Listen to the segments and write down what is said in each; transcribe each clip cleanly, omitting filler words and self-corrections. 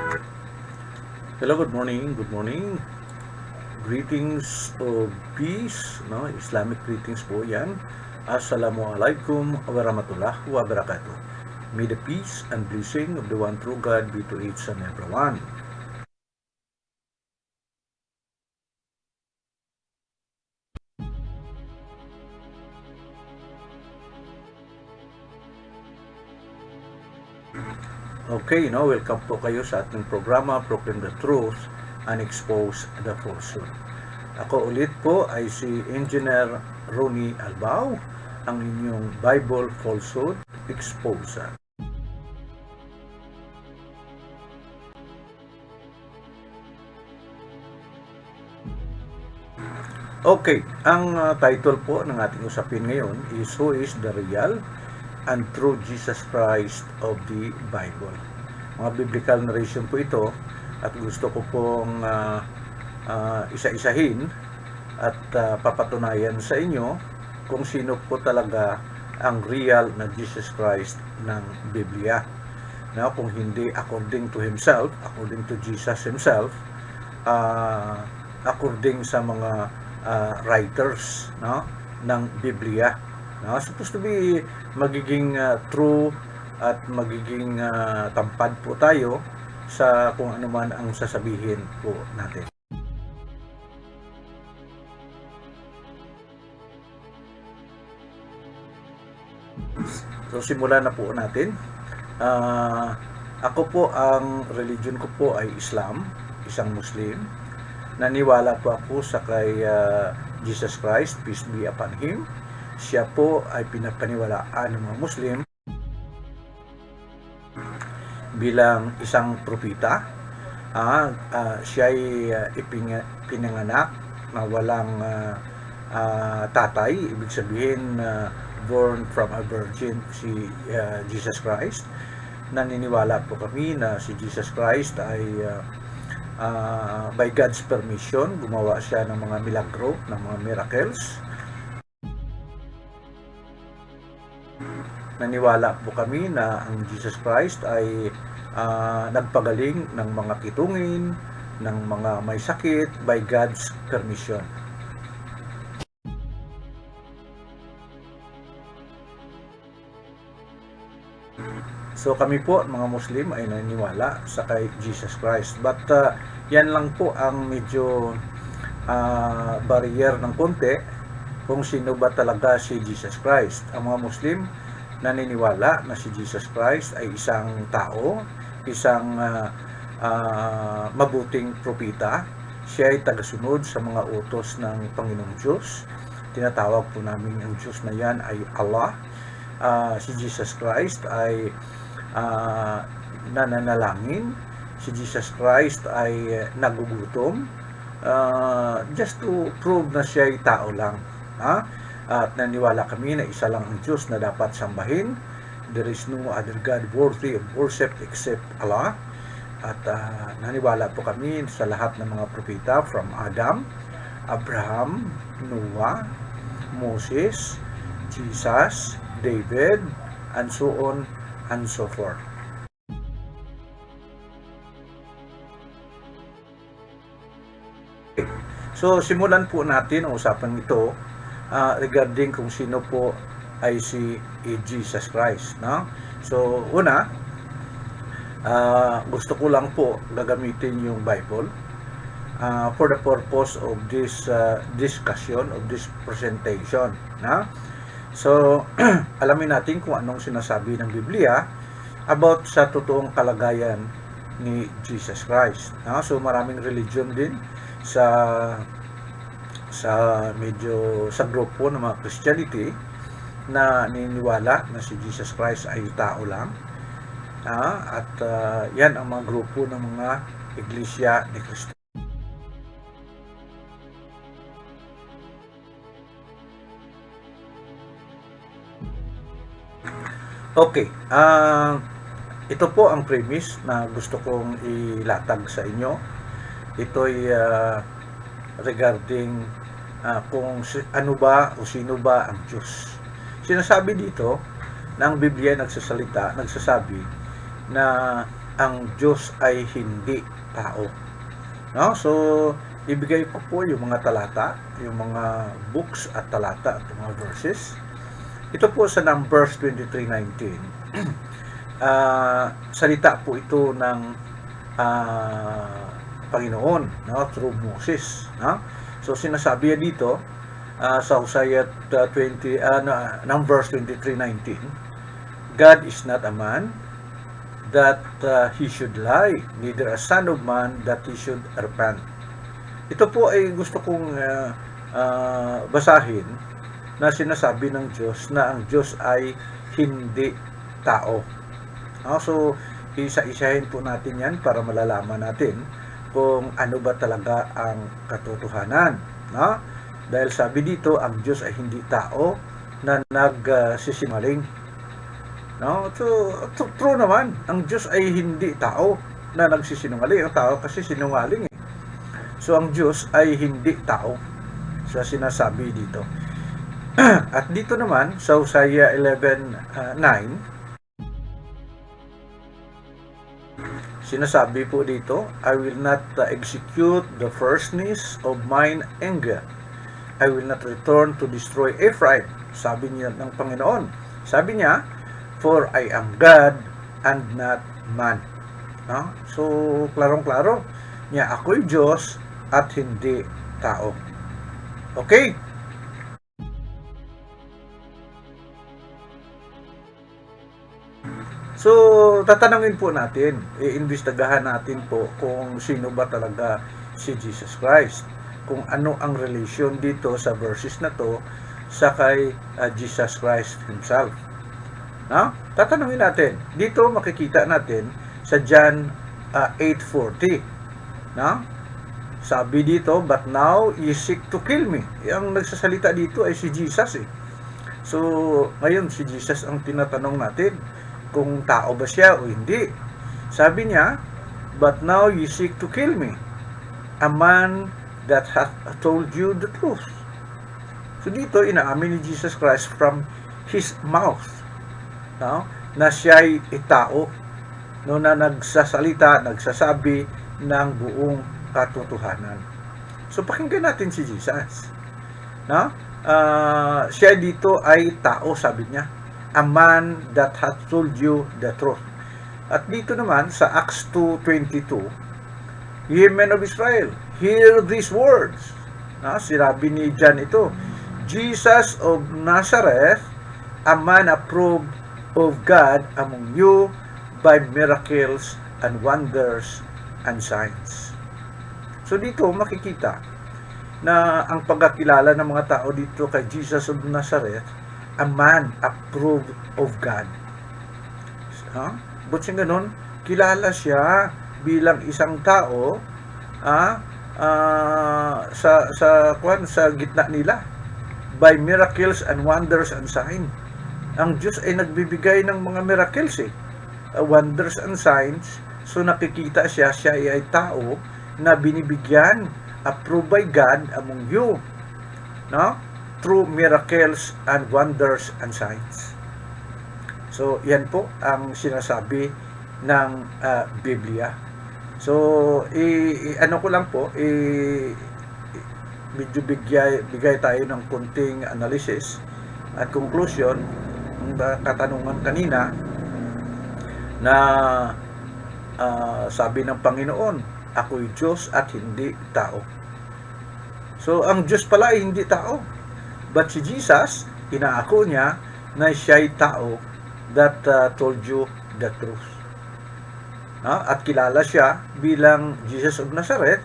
Hello, good morning. Good morning. Greetings of peace, no? Islamic greetings po 'yan. Assalamualaikum warahmatullahi wabarakatuh. May the peace and blessing of the one true God be to each and everyone. Okay, welcome po kayo sa ating programa Proclaim the Truth and Expose the Falsehood. Ako ulit po ay si Engineer Ronnie Albao, ang inyong Bible Falsehood Exposer. Okay, ang title po ng ating usapin ngayon is Who is the real and true Jesus Christ of the Bible? Mga biblical narration po ito at gusto ko pong isa-isahin at papatunayan sa inyo kung sino po talaga ang real na Jesus Christ ng Biblia. Now, kung hindi according to himself, according to Jesus himself, according sa mga writers, no, ng Biblia. No? Supposed to be magiging true at magiging tampad po tayo sa kung ano man ang sasabihin po natin. So simulan na po natin. Ako po, ang religion ko po ay Islam, isang Muslim. Naniwala po ako sa kay Jesus Christ, peace be upon Him. Siya po ay pinapaniwalaan ng mga Muslim bilang isang propeta. Siya ay pinanganak na walang tatay, ibig sabihin born from a virgin si Jesus Christ. Naniniwala po kami na si Jesus Christ ay by God's permission, gumawa siya ng mga milagro, ng mga miracles. Naniwala po kami na ang Jesus Christ ay nagpagaling ng mga kitungin, ng mga may sakit by God's permission. So kami po, mga Muslim, ay naniniwala sa kay Jesus Christ. But yan lang po ang medyo barrier ng konti kung sino ba talaga si Jesus Christ. Ang mga Muslim naniniwala na si Jesus Christ ay isang tao, isang mabuting propeta. Siya ay tagasunod sa mga utos ng Panginoong Diyos. Tinatawag po namin ang Diyos na yan ay Allah. Si Jesus Christ ay nananalangin. Si Jesus Christ ay nagugutom just to prove na siya ay tao lang. At naniwala kami na isa lang ang Diyos na dapat sambahin. There is no other God worthy of worship except Allah. At naniwala po kami sa lahat ng mga propeta from Adam, Abraham, Noah, Moses, Jesus, David, and so on and so forth. So simulan po natin ang usapan ito regarding kung sino po ay si Jesus Christ, no? So una, gusto ko lang po gagamitin yung Bible for the purpose of this discussion, of this presentation, no? So alamin natin kung anong sinasabi ng Biblia about sa totoong kalagayan ni Jesus Christ, no? So maraming religion din sa medyo sa grupo ng mga Christianity na naniniwala na si Jesus Christ ay tao lang. At yan ang mga grupo ng mga iglesia ni Kristo. Okay, ito po ang premise na gusto kong ilatag sa inyo. Ito'y regarding kung ano ba o sino ba ang Diyos. Sinasabi dito na ang Biblia nagsasabi na ang Diyos ay hindi tao. No? So, ibigay ko po yung mga talata, yung mga books at talata at mga verses. Ito po sa Numbers 23:19. Salita po ito ng Panginoon, no? Through Moses. No? So, sinasabi dito sa Hosea Numbers 23:19, God is not a man that he should lie, neither a son of man that he should repent. Ito po ay gusto kong basahin na sinasabi ng Diyos na ang Diyos ay hindi tao. So, isa-isahin po natin yan para malalaman natin kung ano ba talaga ang katotohanan. Dahil sabi dito, ang Diyos ay hindi tao na nagsisinungaling. So, true naman, ang Diyos ay hindi tao na nagsisinungaling. Ang tao kasi sinungaling eh. So, ang Diyos ay hindi tao sa sinasabi dito. At dito naman, sa Hosea 11:9, sinasabi po dito, I will not execute the fierceness of mine anger. I will not return to destroy Ephraim. Sabi niya ng Panginoon. Sabi niya, for I am God and not man. So, klarong-klaro niya, ako'y Diyos at hindi tao. Okay? So, tatanungin po natin, iimbestagahan natin po kung sino ba talaga si Jesus Christ. Kung ano ang relasyon dito sa verses na to sa kay Jesus Christ himself. Tatanungin natin. Dito makikita natin sa John 8:40. Sabi dito, but now you seek to kill me. Ang nagsasalita dito ay si Jesus eh. So, ngayon si Jesus ang tinatanong natin kung tao ba siya o hindi. Sabi niya, but now you seek to kill me, a man that hath told you the truth. So dito, inaamin ni Jesus Christ from his mouth na siya'y tao na nagsasalita, nagsasabi ng buong katotohanan. So pakinggan natin si Jesus. Siya dito ay tao, sabi niya, a man that hath told you the truth. At dito naman sa Acts 2:22, ye men of Israel, hear these words. Sinabi ni John ito, Jesus of Nazareth, a man approved of God among you by miracles and wonders and signs. So dito makikita na ang pagkakilala ng mga tao dito kay Jesus of Nazareth, a man approved of God. But siya ganun, kilala siya bilang isang tao sa gitna nila by miracles and wonders and signs. Ang Diyos ay nagbibigay ng mga miracles wonders and signs. So nakikita siya ay tao na binibigyan, approved by God among you, through miracles and wonders and signs. So, yan po ang sinasabi ng Biblia. So, ano ko lang po, medyo bigay tayo ng kunting analysis at conclusion ng katanungan kanina na sabi ng Panginoon, ako'y Diyos at hindi tao. So, ang Diyos pala ay hindi tao. But si Jesus, inaako niya na siya'y tao that told you the truth. At kilala siya bilang Jesus of Nazareth,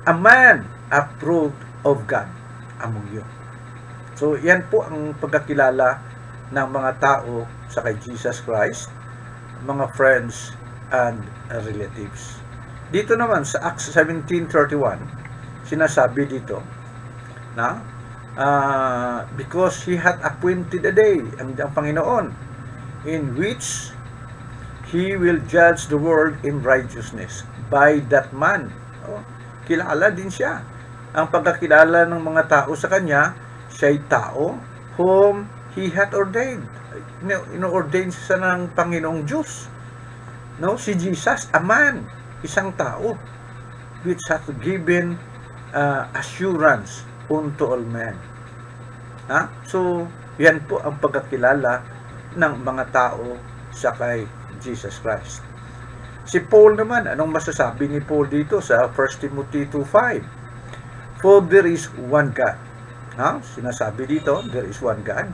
a man approved of God among you. So, yan po ang pagkakilala ng mga tao sa kay Jesus Christ, mga friends and relatives. Dito naman sa Acts 17:31, sinasabi dito na because he had appointed a day, ang Panginoon, in which he will judge the world in righteousness by that man. Kilala din siya. Ang pagkakilala ng mga tao sa kanya, siya'y tao whom he had ordained. Ino-ordain siya ng Panginoong Diyos No, si Jesus, a man, isang tao, which hath given assurance unto all men. So, yan po ang pagkakilala ng mga tao sa kay Jesus Christ. Si Paul naman, anong masasabi ni Paul dito sa 1 Timothy 2:5? For there is one God. Sinasabi dito, there is one God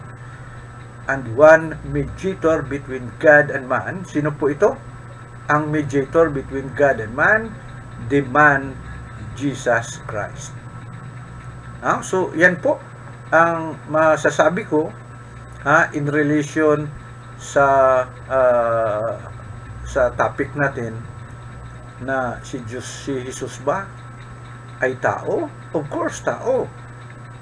and one mediator between God and man. Sino po ito? Ang mediator between God and man, the man Jesus Christ. So, yan po ang masasabi ko in relation sa topic natin na si Jesus ba ay tao? Of course, tao.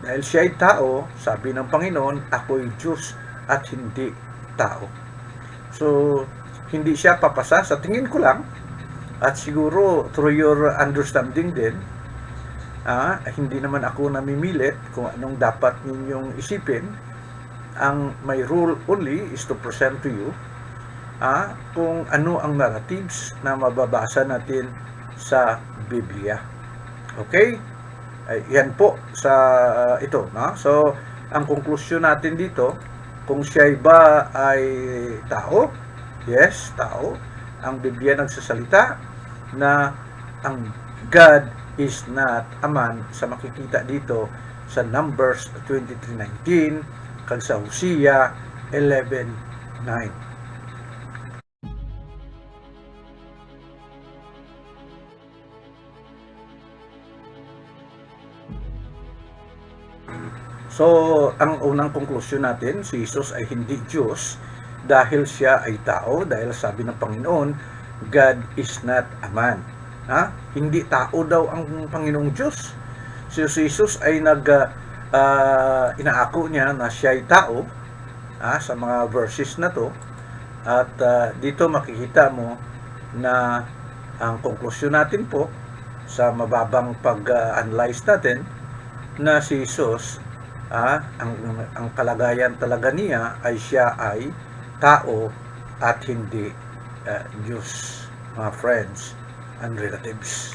Dahil siya ay tao, sabi ng Panginoon, ako'y Diyos at hindi tao. So, hindi siya papasa sa tingin ko lang, at siguro through your understanding din, hindi naman ako namimilit kung anong dapat ninyong isipin. Ang my rule only is to present to you kung ano ang narratives na mababasa natin sa Biblia. Okay? Yan po sa ito. So, ang konklusyon natin dito, kung siya ba ay tao, yes, tao. Ang Biblia nagsasalita na ang God is not a man, sa makikita dito sa Numbers 23:19 kag sa Hosea 11:9. So, ang unang konklusyon natin, si Jesus ay hindi Diyos dahil siya ay tao, dahil sabi ng Panginoon, God is not a man. Hindi tao daw ang Panginoong Diyos. Si Jesus ay inaako niya na siya ay tao sa mga verses na to. At dito makikita mo na ang konklusyon natin po sa mababang pag-analyze natin na si Jesus, ang kalagayan talaga niya ay siya ay tao at hindi Diyos, mga friends and relatives.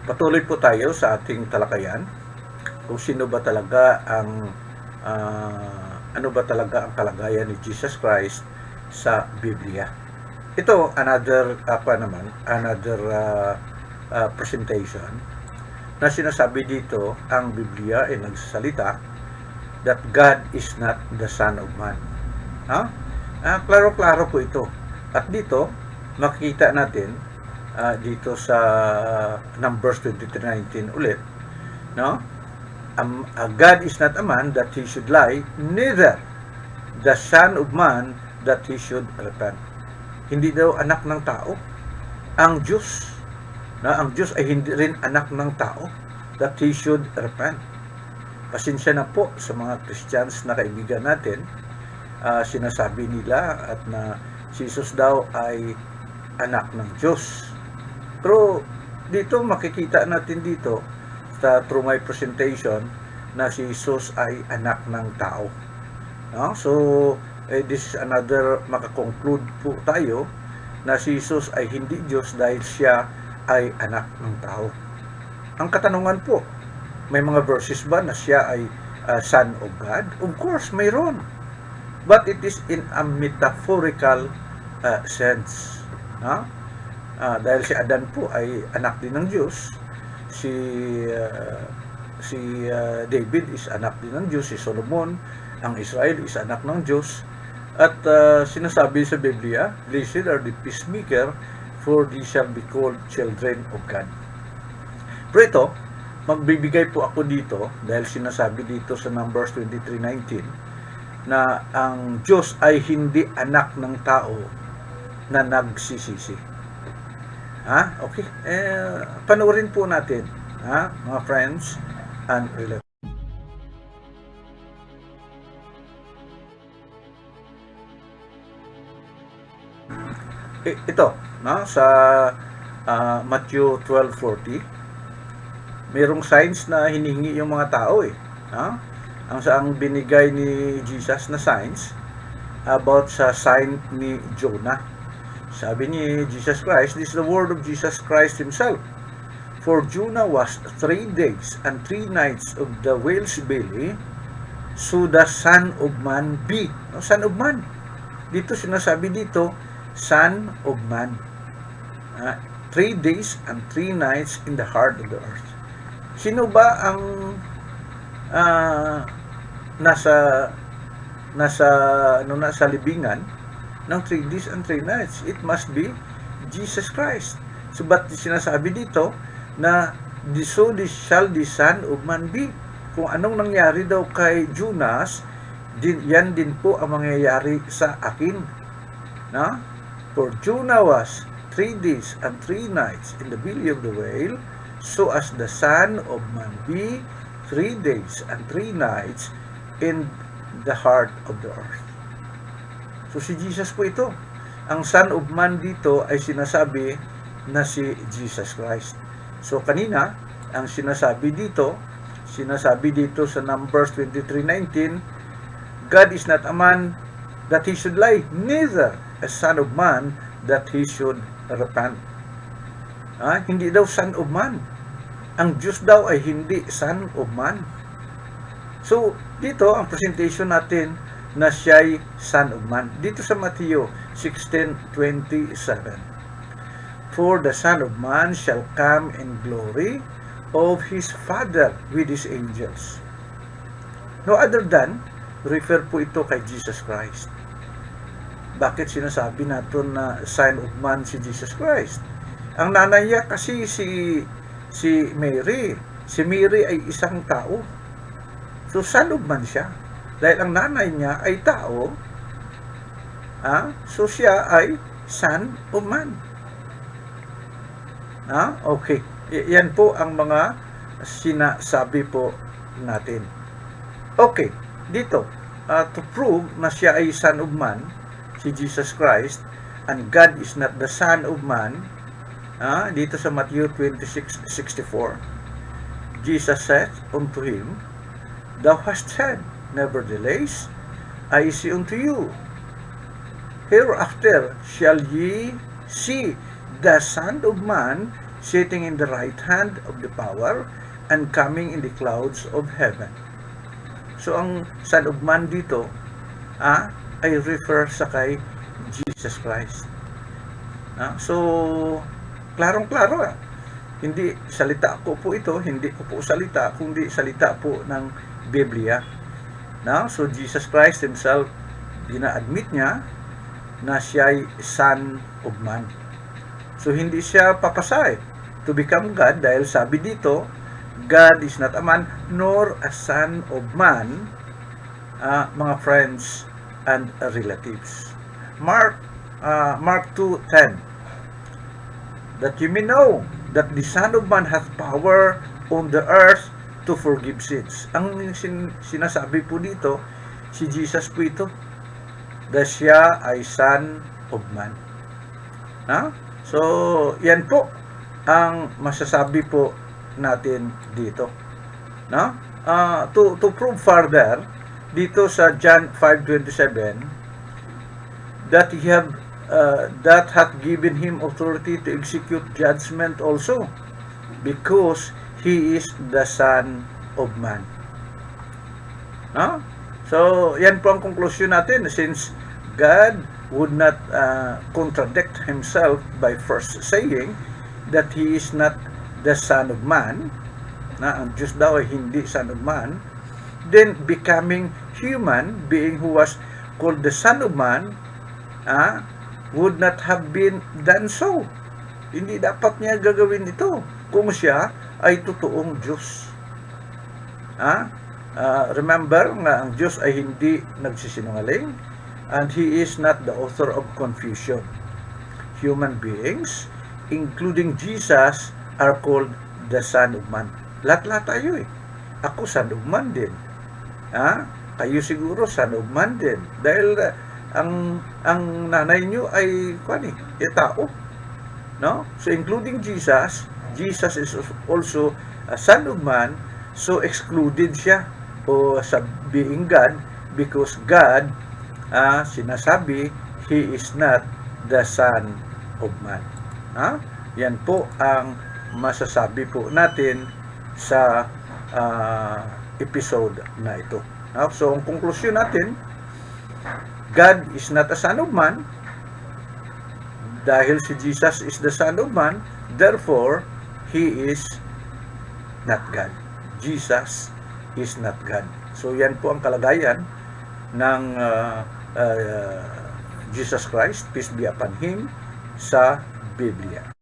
Patuloy po tayo sa ating talakayan kung sino ba talaga ang ano ba talaga ang kalagayan ni Jesus Christ sa Biblia. Ito another presentation na sinasabi dito, ang Biblia ay nagsasalita that God is not the Son of Man. Klaro-klaro po ito. At dito makikita natin dito sa Numbers 23:19 ulit, God is not a man that he should lie, neither the Son of Man that he should repent. Hindi daw anak ng tao ang Diyos. Ang Diyos ay hindi rin anak ng tao that he should repent. Pasensya na po sa mga Christians na kaibigan natin, sinasabi nila at na si Jesus daw ay anak ng Diyos. Pero dito makikita natin dito through my presentation na si Jesus ay anak ng tao. So this is another makakonclude po tayo na si Jesus ay hindi Diyos dahil siya ay anak ng tao. Ang katanungan po, may mga verses ba na siya ay Son of God? Of course, mayroon. But it is in a metaphorical sense. Dahil si Adan po ay anak din ng Diyos, si David is anak din ng Diyos, si Solomon, ang Israel is anak ng Diyos, at sinasabi sa Biblia, blessed are the peacemaker, for they shall be called children of God. Pero ito, magbibigay po ako dito, dahil sinasabi dito sa Numbers 23:19, na ang Diyos ay hindi anak ng tao na nagsisisi. Okay? Panoorin po natin, mga friends and relatives. ito, no, sa Matthew 12:40, mayroong signs na hinihingi yung mga tao no? Ang binigay ni Jesus na signs about sa sign ni Jonah. Sabi ni Jesus Christ, this is the word of Jesus Christ himself. For Jonah was 3 days and 3 nights of the whale's belly, so the Son of Man be. No, Son of Man. Dito sinasabi dito, Son of Man. 3 days and 3 nights in the heart of the earth. Sino ba ang nasa libingan ng 3 days and 3 nights? It must be Jesus Christ. So ba't sinasabi dito na so shall the Son of Man be? Kung anong nangyari daw kay Jonas, yan din po ang mangyayari sa akin. No? For Jonah was 3 days and 3 nights in the belly of the whale, so as the Son of Man be 3 days and 3 nights in the heart of the earth. So si Jesus po ito. Ang Son of Man dito ay sinasabi na si Jesus Christ. So kanina, ang sinasabi dito sa Numbers 23:19, God is not a man that he should lie, neither a son of man that he should repent. Hindi daw son of man. Ang Diyos daw ay hindi son of man. So, dito ang presentation natin na siya'y son of man. Dito sa Matthew 16:27. For the Son of Man shall come in glory of his Father with his angels. No other than, refer po ito kay Jesus Christ. Bakit sinasabi natin na Son of Man si Jesus Christ? Ang nanay niya kasi si Mary. Si Mary ay isang tao. So, Son of Man siya. Dahil ang nanay niya ay tao, so siya ay Son of Man. Okay. Yan po ang mga sinasabi po natin. Okay. Dito, to prove na siya ay Son of Man, si Jesus Christ, and God is not the Son of Man, dito sa Matthew 26:64, Jesus said unto him, Thou hast said, nevertheless, I say unto you, hereafter shall ye see the Son of Man sitting in the right hand of the power and coming in the clouds of heaven. So, ang Son of Man dito, ay refer sa kay Jesus Christ. So, klarong-klaro Hindi salita ko po ito, hindi ko po salita, kundi salita po ng Biblia. So, Jesus Christ himself, dina-admit niya na siya'y Son of Man. So, hindi siya papasay to become God dahil sabi dito, God is not a man nor a son of man, mga friends and relatives. Mark 2:10, that you may know that the Son of Man hath power on the earth to forgive sins. Ang sinasabi po dito, si Jesus po ito, that siya ay Son of Man. So, yan po ang masasabi po natin dito. To prove further, dito sa John 5:27, that that hath given him authority to execute judgment also, because he is the Son of Man. So, yan po ang conclusion natin, since God would not contradict himself by first saying that he is not the Son of Man, ang Diyos daw ay hindi Son of Man, then becoming human, being who was called the Son of Man, would not have been done so. Hindi dapat niya gagawin ito kung siya ay totoong Diyos. Remember nga ang Diyos ay hindi nagsisinungaling, and He is not the author of confusion. Human beings, including Jesus, are called the Son of Man. Lahat-lahat tayo Ako Son of Man din. Kayo siguro Son of Man din. Dahil ang nanay niyo ay tao, no? So including Jesus, Jesus is also a son of man, so excluded siya o sa being God, because God, sinasabi, He is not the son of man. Yan po ang masasabi po natin sa episode na ito. So, ang konklusyon natin, God is not a son of man. Dahil si Jesus is the son of man, therefore, He is not God. Jesus is not God. So, yan po ang kalagayan ng Jesus Christ, peace be upon Him, sa Biblia.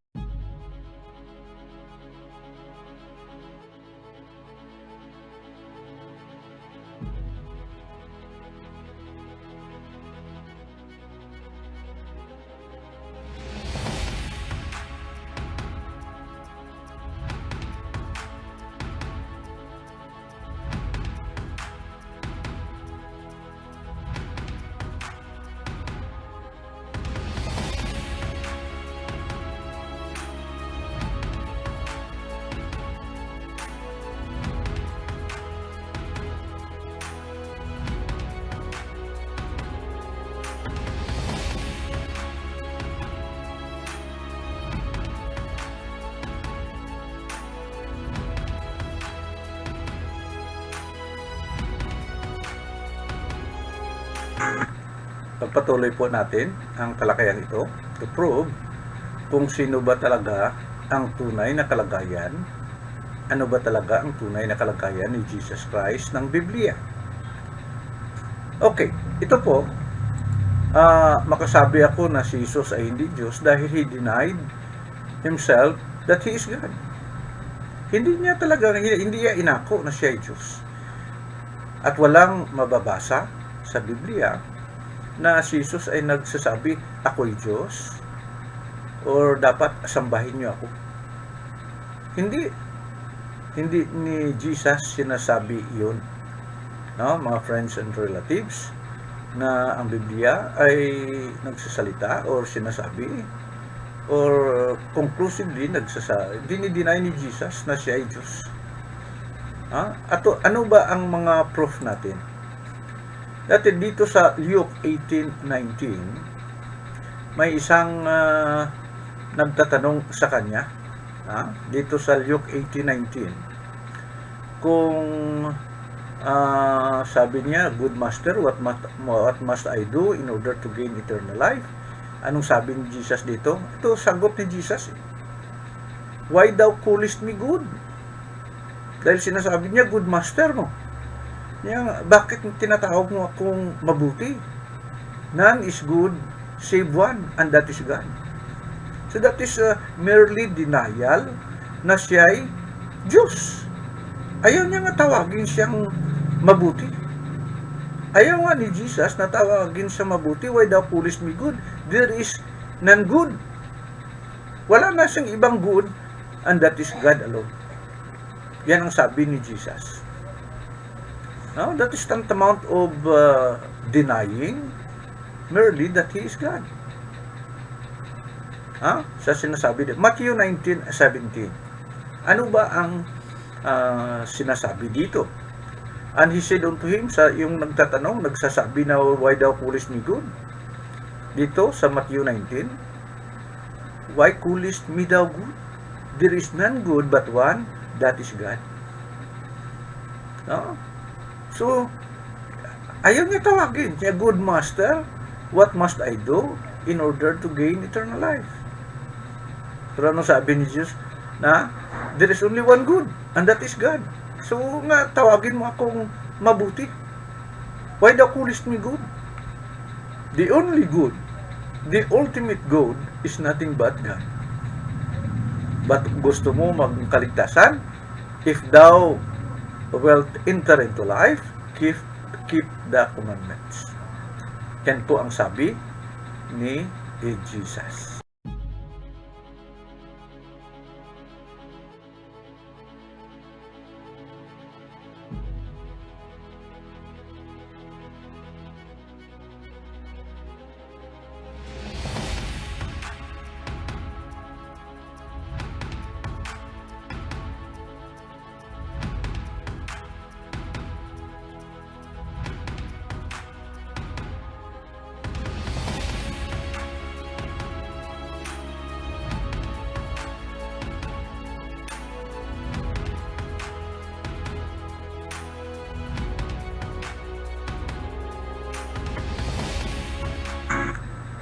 Pagpatuloy po natin ang talakayan ito to prove kung sino ba talaga ang tunay na kalagayan, ano ba talaga ang tunay na kalagayan ni Jesus Christ ng Biblia. Okay, ito po, makasabi ako na si Jesus ay hindi Diyos dahil He denied Himself that He is God. Hindi niya inako na siya ay Diyos. At walang mababasa sa Biblia na si Jesus ay nagsasabi, ako'y Diyos, or dapat sambahin niyo ako. Hindi ni Jesus sinasabi yun. No, mga friends and relatives, na ang Biblia ay nagsasalita or sinasabi or conclusively dinideny ni Jesus na siya ay Diyos. At ano ba ang mga proof natin? Dati dito sa Luke 18:19, may isang nagtatanong sa kanya, dito sa Luke 18:19, kung sabi niya, "Good master, what must I do in order to gain eternal life?" Anong sabi ni Jesus dito? Ito sagot ni Jesus. "Why thou callest me good?" Dahil sinasabi niya, good master mo. Bakit tinatawag mo akong mabuti? None is good save one, and that is God. So that is merely denial na siya ay Diyos. Ayaw niya nga tawagin siyang mabuti. Ayaw nga ni Jesus na tawagin siya mabuti. Why thou callest me good? There is none good. Wala na siyang ibang good, and that is God alone. Yan ang sabi ni Jesus. Now, that is tantamount of denying merely that He is God. Sa sinasabi dito. Matthew 19:17. Ano ba ang sinasabi dito? And He said unto him, sa yung nagtatanong, nagsasabi na, why thou callest me good? Dito sa Matthew 19, why callest me thou good? There is none good but one, that is God. So, ayaw niya tawagin siya, good master, what must I do in order to gain eternal life? Pero ano sabi ni Jesus? Na, there is only one good, and that is God. So, nga, tawagin mo akong mabuti. Why thou callest me good? The only good, the ultimate good, is nothing but God. But gusto mo magkaligtasan? If thou wilt enter into life, keep the commandments. Yan po ang sabi ni Jesus.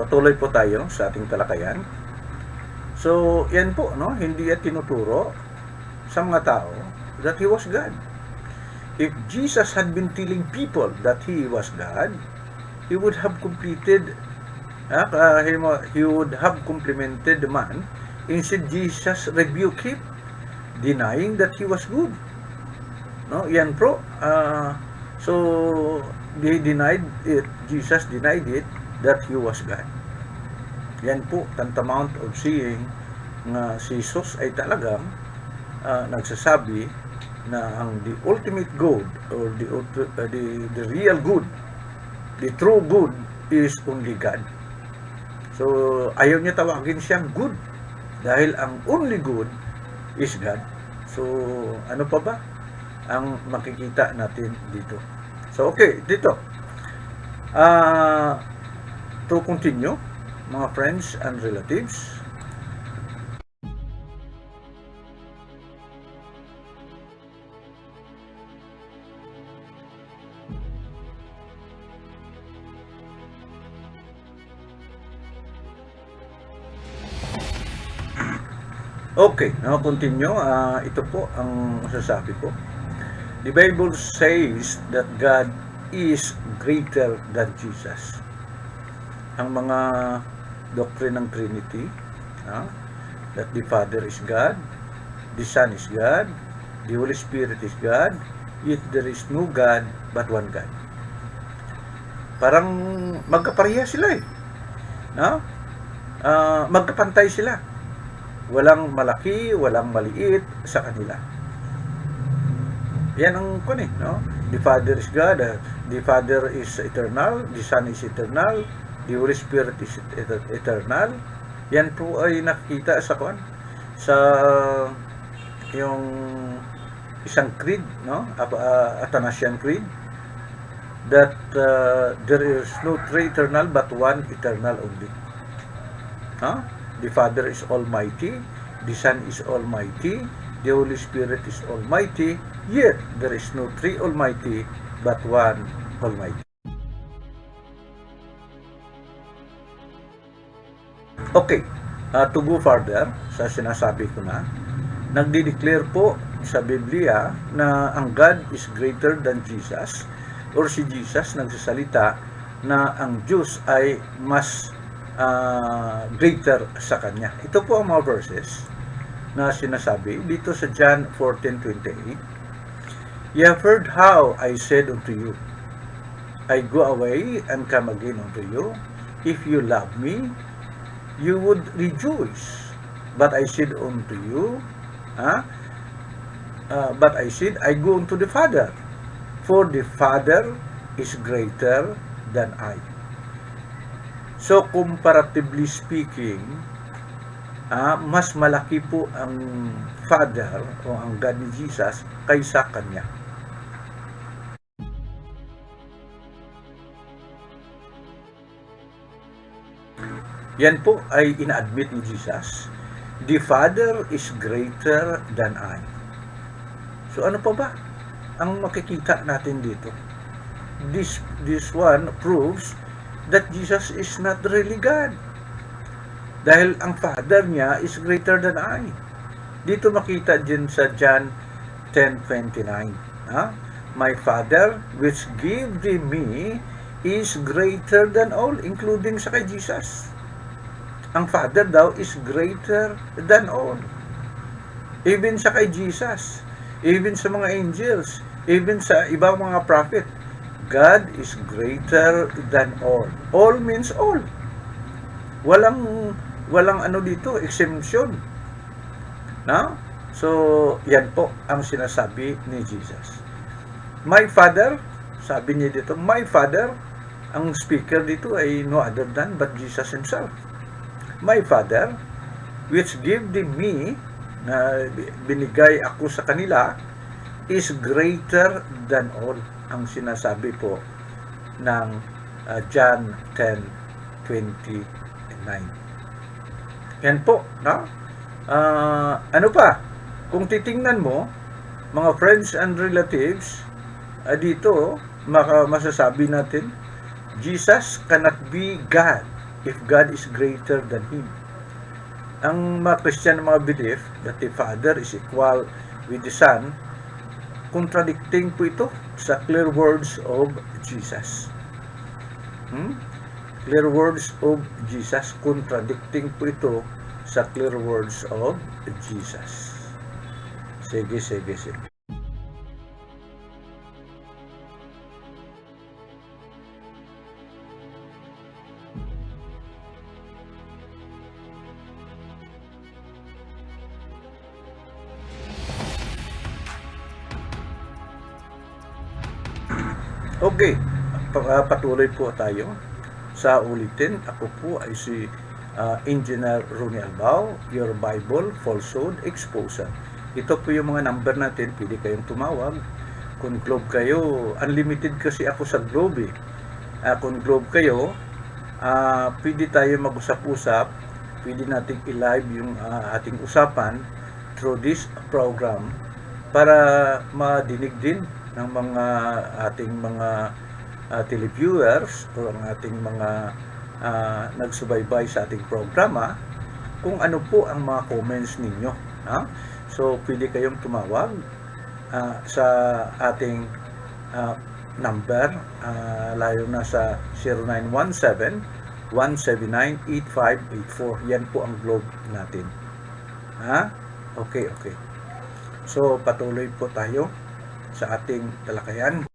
Patuloy po tayo sa ating talakayan. So, yan po, no? Hindi yan tinuturo sa mga tao that He was God. If Jesus had been telling people that He was God, He would have completed, He would have complimented the man. Instead, Jesus rebuked him, denying that He was good. No, yan po. So, they denied it. Jesus denied it that He was God. Yan po, tantamount of seeing na si Jesus ay talagang nagsasabi na ang the ultimate good or the real good, the true good is only God. So, ayaw niya tawagin siyang good dahil ang only good is God. So, ano pa ba ang makikita natin dito? So, okay, dito. To continue, mga friends and relatives, okay, now continue. Ito po ang masasabi ko. The Bible says that God is greater than Jesus. Ang mga doctrine ng Trinity, that the Father is God, the Son is God, the Holy Spirit is God, yet there is no God but one God. Parang magkapareha sila eh. Magkapantay sila. Walang malaki, walang maliit sa kanila. Yan ang kunin, no? The Father is God, the Father is eternal, the Son is eternal, the Holy Spirit is eternal. Yan po ay nakikita sa sa yung isang creed, no? Athanasian Creed, that there is no three eternal but one eternal only. The Father is almighty, the Son is almighty, the Holy Spirit is almighty, yet there is no three almighty but one almighty. Okay, to go further sa sinasabi ko na, nagdi-declare po sa Biblia na ang God is greater than Jesus, or si Jesus nagsasalita na ang Diyos ay mas greater sa Kanya. Ito po ang mga verses na sinasabi dito sa John 14:28. You have heard how I said unto you, I go away and come again unto you. If you love me, you would rejoice. But I said unto you, but I said, I go unto the Father, for the Father is greater than I. So, comparatively speaking, mas malaki po ang Father o ang God ni Jesus kaysa Kanya. Yan po ay ina-admit ni Jesus. The Father is greater than I. So ano pa ba ang makikita natin dito? This one proves that Jesus is not really God. Dahil ang Father niya is greater than I. Dito makita din sa John 10:29. My Father which gave thee me is greater than all, including sa kay Jesus. Ang Father daw is greater than all. Even sa kay Jesus, even sa mga angels, even sa ibang mga prophet, God is greater than all. All means all. Walang ano dito, exemption. So, yan po ang sinasabi ni Jesus. My Father, sabi niya dito, my Father, ang speaker dito ay no other than but Jesus Himself. My Father, which gave them me, na binigay ako sa kanila, is greater than all. Ang sinasabi po ng John 10:29. Yan po, no? Ano pa? Kung titingnan mo, mga friends and relatives, dito, masasabi natin, Jesus cannot be God if God is greater than Him. Ang mga Christian mga belief that the Father is equal with the Son, contradicting po ito sa clear words of Jesus. Clear words of Jesus, contradicting po ito sa clear words of Jesus. Sige. Okay, patuloy po tayo sa ulitin. Ako po ay si Engineer Ronnie Albao, your Bible Falsehood Exposer. Ito po yung mga number natin, pwede kayong tumawag. Kung Globe kayo, unlimited kasi ako sa Globe eh. Kung Globe kayo, pwede tayo mag-usap-usap, pwede natin i-live yung ating usapan through this program para madinig din ng mga ating mga televiewers o ang ating mga nagsubaybay sa ating programa kung ano po ang mga comments ninyo. So, pwede kayong tumawag sa ating number, layo na sa 0917-179-8584. Yan po ang Globe natin. Okay. So, patuloy po tayo sa ating talakayan.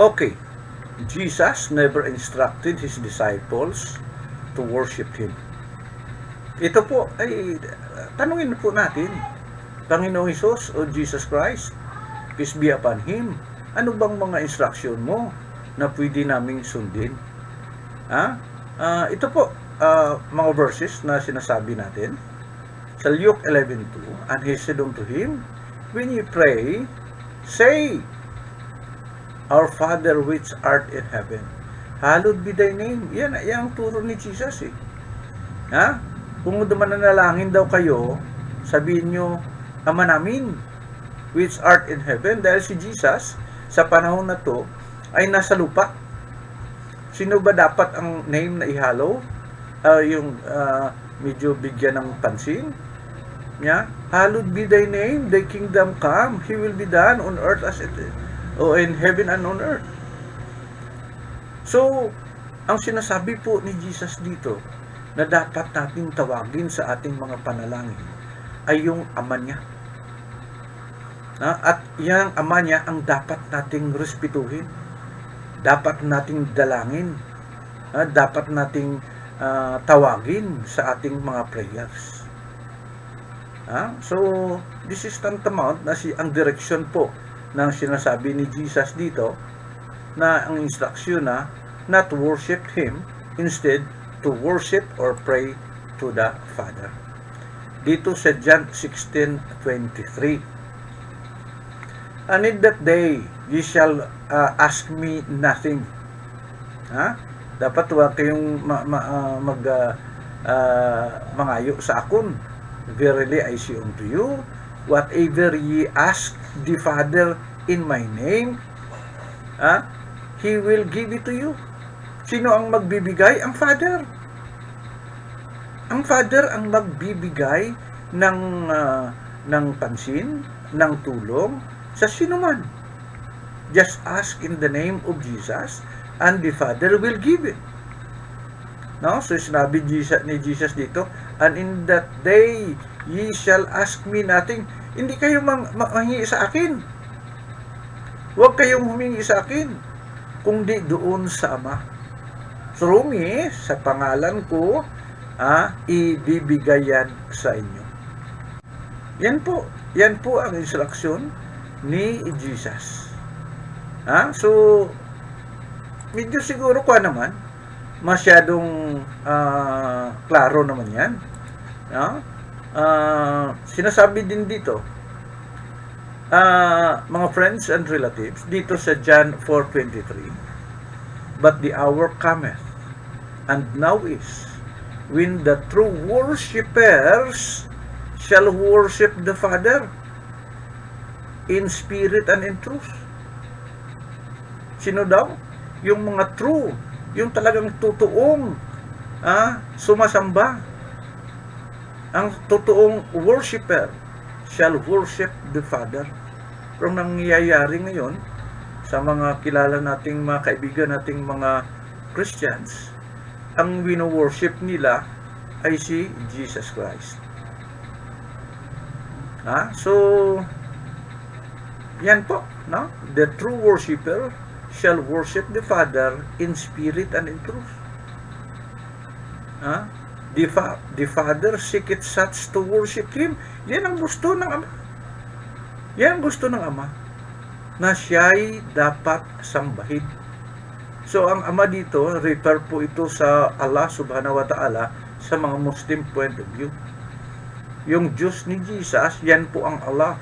Okay, Jesus never instructed His disciples to worship Him. Ito po ay tanungin po natin, Panginoong Hesus o Jesus Christ, peace be upon Him, ano bang mga instruction mo na pwede naming sundin? Ito po, mga verses na sinasabi natin. Sa Luke 11:2, and He said unto him, when you pray, say, Our Father which art in heaven, hallowed be thy name. Yan ang turo ni Jesus eh. Kung mananalangin daw kayo, sabihin nyo, Ama namin, which art in heaven, dahil si Jesus, sa panahon na to, ay nasa lupa. Sino ba dapat ang name na ihalo? Yung medyo bigyan ng pansin? Hallowed be thy name, thy kingdom come, He will be done on earth as it is, o in heaven and on earth. So, ang sinasabi po ni Jesus dito, na dapat natin tawagin sa ating mga panalangin, ay yung Ama niya. At yung Ama niya ang dapat nating respetuhin. Dapat nating dalangin. Dapat nating tawagin sa ating mga prayers. So, this is tantamount na ang direksyon po ng sinasabi ni Jesus dito, na ang instruction na not to worship Him, instead to worship or pray to the Father. Dito sa John 16:23, and in that day ye shall ask me nothing. Dapat huwag kayong mangayo sa akon. Verily I say unto you, whatever ye ask the Father in my name, He will give it to you. Sino ang magbibigay? Ang Father. Ang Father ang magbibigay ng pansin, ng tulong sa sino man. Just ask in the name of Jesus and the Father will give it. So sinabi ni Jesus dito, and in that day ye shall ask me nothing. Hindi kayo manghingi sa akin. Huwag kayong humingi sa akin, kundi doon sa Ama. Through me, sa pangalan ko, ibibigay yan sa inyo. Yan po ang instruction ni Jesus. So, medyo siguro ko naman, masyadong klaro naman yan. Sinasabi din dito, mga friends and relatives, dito sa John 4:23, but the hour cometh, and now is, when the true worshippers shall worship the Father in spirit and in truth. Sino daw? Yung mga true, yung talagang totoong sumasamba. Ang totoong worshipper shall worship the Father. Pero nangyayari ngayon sa mga kilala nating mga kaibigan nating mga Christians, ang wino-worship nila ay si Jesus Christ. So, yan po, no? The true worshipper shall worship the Father in spirit and in truth. The Father seeketh such to worship Him. Yan ang gusto ng Ama. Yan ang gusto ng Ama, na siya'y dapat sambahin. So, ang Ama dito, refer po ito sa Allah subhanahu wa ta'ala sa mga Muslim point of view. Yung Diyos ni Jesus, yan po ang Allah.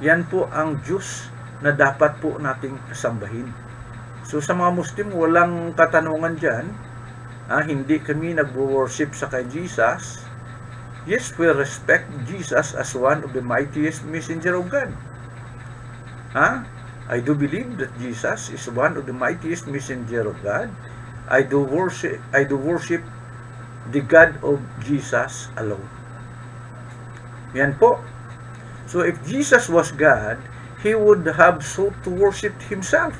Yan po ang Diyos na dapat po nating sambahin. So, sa mga Muslim, walang katanungan dyan. Hindi kami nag-worship sa kay Jesus. Yes, we respect Jesus as one of the mightiest messenger of God. I do believe that Jesus is one of the mightiest messenger of God. I do worship the God of Jesus alone. Yan po. So if Jesus was God, He would have sought to worship Himself.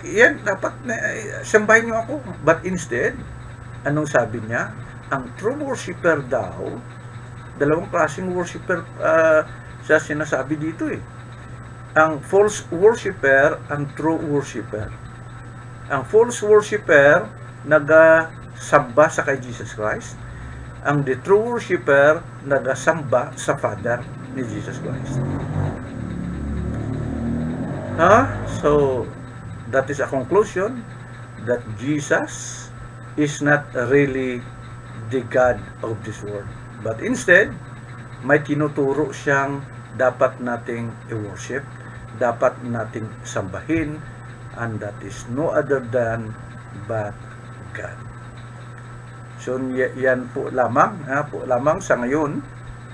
Yan, dapat sambahin niyo ako. But instead, anong sabi niya? Ang true worshipper daw, dalawang klaseng worshipper siya sinasabi dito Ang false worshipper, ang true worshipper. Ang false worshipper, nagasamba sa kay Jesus Christ. Ang the true worshipper, nagasamba sa Father ni Jesus Christ. So, that is a conclusion that Jesus is not really the God of this world. But instead, may tinuturo siyang dapat nating i-worship, dapat nating sambahin, and that is no other than but God. So, yan po lamang sa ngayon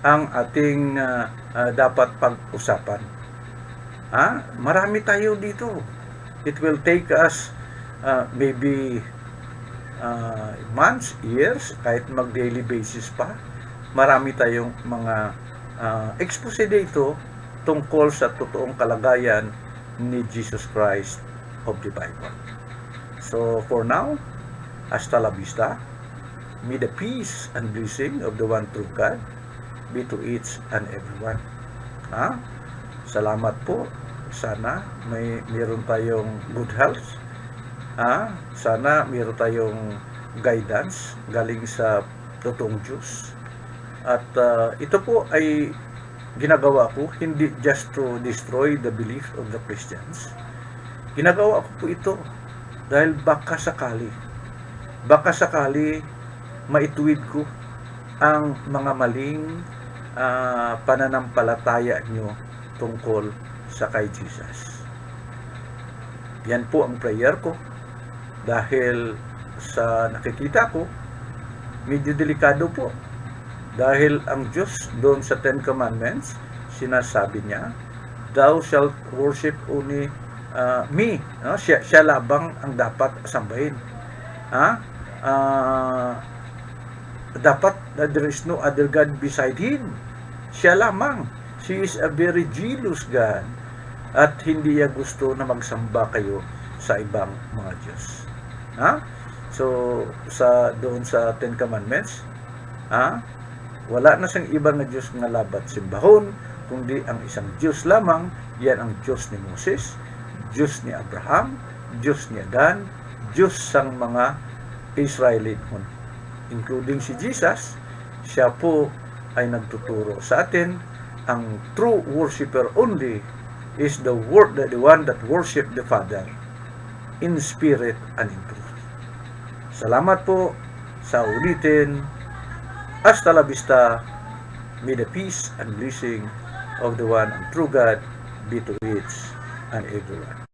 ang ating dapat pag-usapan. Marami tayo dito. It will take us maybe months, years, kahit mag-daily basis pa. Marami tayong mga expose dito tungkol sa totoong kalagayan ni Jesus Christ of the Bible. So, for now, hasta la vista. May the peace and blessing of the one true God be to each and everyone. Salamat po. Sana mayroon tayong good health. Sana mayroon tayong guidance galing sa totoong Diyos. At ito po ay ginagawa ko hindi just to destroy the belief of the Christians. Ginagawa ko po ito dahil baka sakali maituwid ko ang mga maling pananampalataya nyo tungkol sa kay Jesus. Yan po ang prayer ko dahil sa nakikita ko medyo delikado po dahil ang Diyos doon sa Ten Commandments sinasabi niya, thou shalt worship only me. Siya labang ang dapat sambahin. Dapat there is no other God beside Him. Siya lamang. She is a very jealous God. At hindi niya gusto na magsamba kayo sa ibang mga Diyos. So, doon sa Ten Commandments, wala na siyang ibang na Diyos nga labat simbahon, kundi ang isang Diyos lamang. Yan ang Diyos ni Moses, Diyos ni Abraham, Diyos ni Adan, Diyos sang mga Israelite, including si Jesus. Siya po ay nagtuturo sa atin. Ang true worshipper only is the one that worship the Father in spirit and in truth. Salamat po sa ulitin. Hasta la vista. May the peace and blessing of the one and true God be to each and everyone.